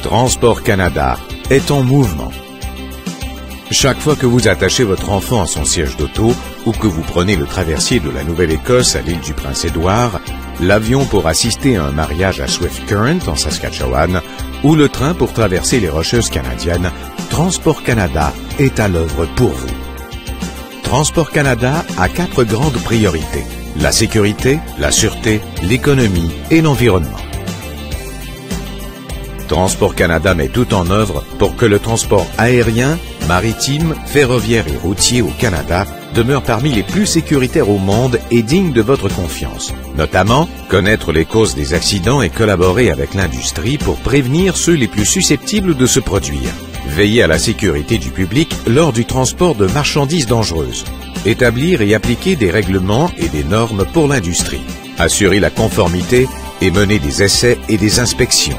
Transport Canada est en mouvement. Chaque fois que vous attachez votre enfant à son siège d'auto ou que vous prenez le traversier de la Nouvelle-Écosse à l'île du Prince-Édouard, l'avion pour assister à un mariage à Swift Current en Saskatchewan ou le train pour traverser les Rocheuses canadiennes, Transport Canada est à l'œuvre pour vous. Transport Canada a 4 grandes priorités: la sécurité, la sûreté, l'économie et l'environnement. Transport Canada met tout en œuvre pour que le transport aérien, maritime, ferroviaire et routier au Canada demeure parmi les plus sécuritaires au monde et digne de votre confiance. Notamment, connaître les causes des accidents et collaborer avec l'industrie pour prévenir ceux les plus susceptibles de se produire. Veiller à la sécurité du public lors du transport de marchandises dangereuses. Établir et appliquer des règlements et des normes pour l'industrie. Assurer la conformité et mener des essais et des inspections.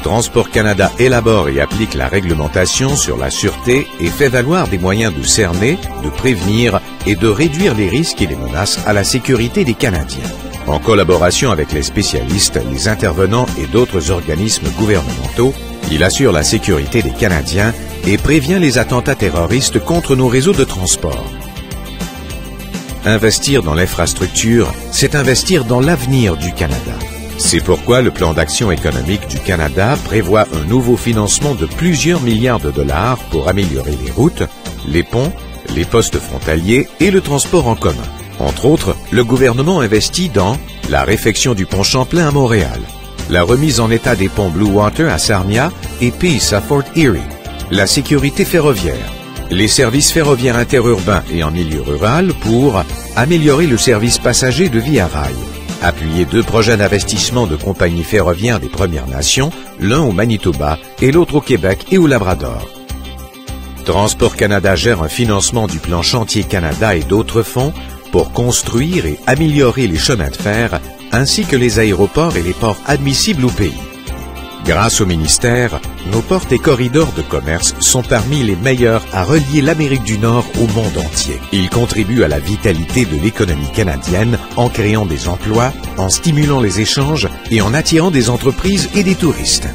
Transport Canada élabore et applique la réglementation sur la sûreté et fait valoir des moyens de cerner, de prévenir et de réduire les risques et les menaces à la sécurité des Canadiens. En collaboration avec les spécialistes, les intervenants et d'autres organismes gouvernementaux, il assure la sécurité des Canadiens et prévient les attentats terroristes contre nos réseaux de transport. Investir dans l'infrastructure, c'est investir dans l'avenir du Canada. C'est pourquoi le plan d'action économique du Canada prévoit un nouveau financement de plusieurs milliards de dollars pour améliorer les routes, les ponts, les postes frontaliers et le transport en commun. Entre autres, le gouvernement investit dans la réfection du pont Champlain à Montréal, la remise en état des ponts Blue Water à Sarnia et Peace à Fort Erie, la sécurité ferroviaire, les services ferroviaires interurbains et en milieu rural pour améliorer le service passager de Via Rail, appuyer 2 projets d'investissement de compagnies ferroviaires des Premières Nations, l'un au Manitoba et l'autre au Québec et au Labrador. Transport Canada gère un financement du plan Chantier Canada et d'autres fonds pour construire et améliorer les chemins de fer ainsi que les aéroports et les ports admissibles au pays. Grâce au ministère, nos ports et corridors de commerce sont parmi les meilleurs à relier l'Amérique du Nord au monde entier. Ils contribuent à la vitalité de l'économie canadienne en créant des emplois, en stimulant les échanges et en attirant des entreprises et des touristes.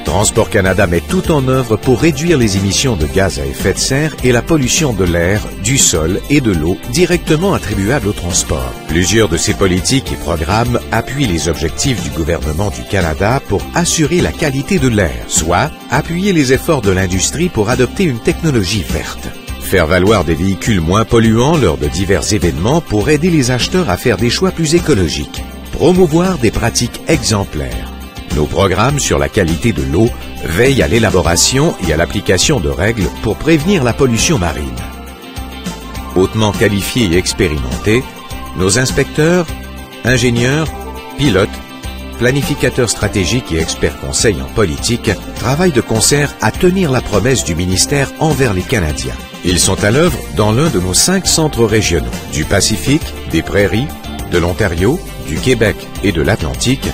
Transport Canada met tout en œuvre pour réduire les émissions de gaz à effet de serre et la pollution de l'air, du sol et de l'eau directement attribuables au transport. Plusieurs de ces politiques et programmes appuient les objectifs du gouvernement du Canada pour assurer la qualité de l'air, soit appuyer les efforts de l'industrie pour adopter une technologie verte. Faire valoir des véhicules moins polluants lors de divers événements pour aider les acheteurs à faire des choix plus écologiques. Promouvoir des pratiques exemplaires. Nos programmes sur la qualité de l'eau veillent à l'élaboration et à l'application de règles pour prévenir la pollution marine. Hautement qualifiés et expérimentés, nos inspecteurs, ingénieurs, pilotes, planificateurs stratégiques et experts conseils en politique travaillent de concert à tenir la promesse du ministère envers les Canadiens. Ils sont à l'œuvre dans l'un de nos 5 centres régionaux, du Pacifique, des Prairies, de l'Ontario, du Québec et de l'Atlantique,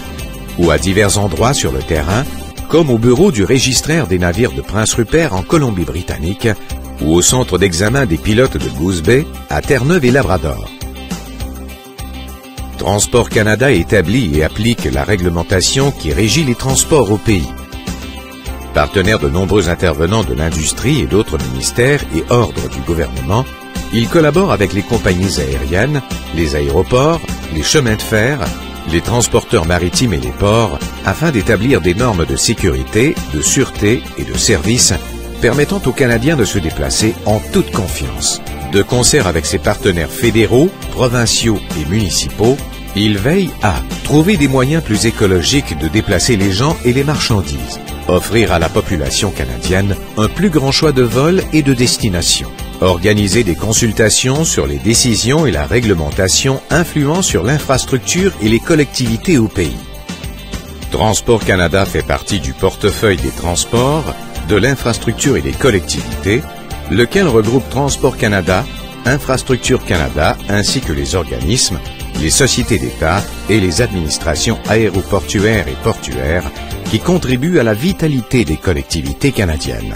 ou à divers endroits sur le terrain, comme au bureau du registraire des navires de Prince Rupert en Colombie-Britannique, ou au centre d'examen des pilotes de Goose Bay à Terre-Neuve et Labrador. Transport Canada établit et applique la réglementation qui régit les transports au pays. Partenaire de nombreux intervenants de l'industrie et d'autres ministères et ordres du gouvernement, il collabore avec les compagnies aériennes, les aéroports, les chemins de fer, les transporteurs maritimes et les ports, afin d'établir des normes de sécurité, de sûreté et de service permettant aux Canadiens de se déplacer en toute confiance. De concert avec ses partenaires fédéraux, provinciaux et municipaux, il veille à trouver des moyens plus écologiques de déplacer les gens et les marchandises, offrir à la population canadienne un plus grand choix de vols et de destinations, organiser des consultations sur les décisions et la réglementation influant sur l'infrastructure et les collectivités au pays. Transport Canada fait partie du portefeuille des transports, de l'infrastructure et des collectivités, lequel regroupe Transport Canada, Infrastructure Canada ainsi que les organismes, les sociétés d'État et les administrations aéroportuaires et portuaires qui contribuent à la vitalité des collectivités canadiennes.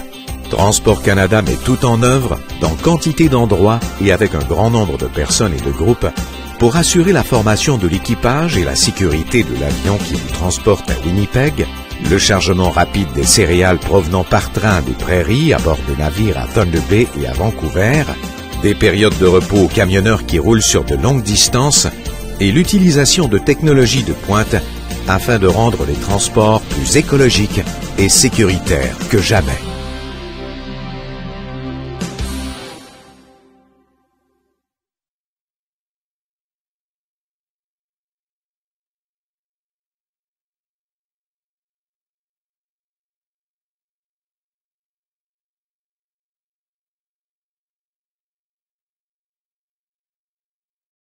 Transport Canada met tout en œuvre, dans quantité d'endroits et avec un grand nombre de personnes et de groupes, pour assurer la formation de l'équipage et la sécurité de l'avion qui vous transporte à Winnipeg, le chargement rapide des céréales provenant par train des prairies à bord des navires à Thunder Bay et à Vancouver, des périodes de repos aux camionneurs qui roulent sur de longues distances et l'utilisation de technologies de pointe afin de rendre les transports plus écologiques et sécuritaires que jamais.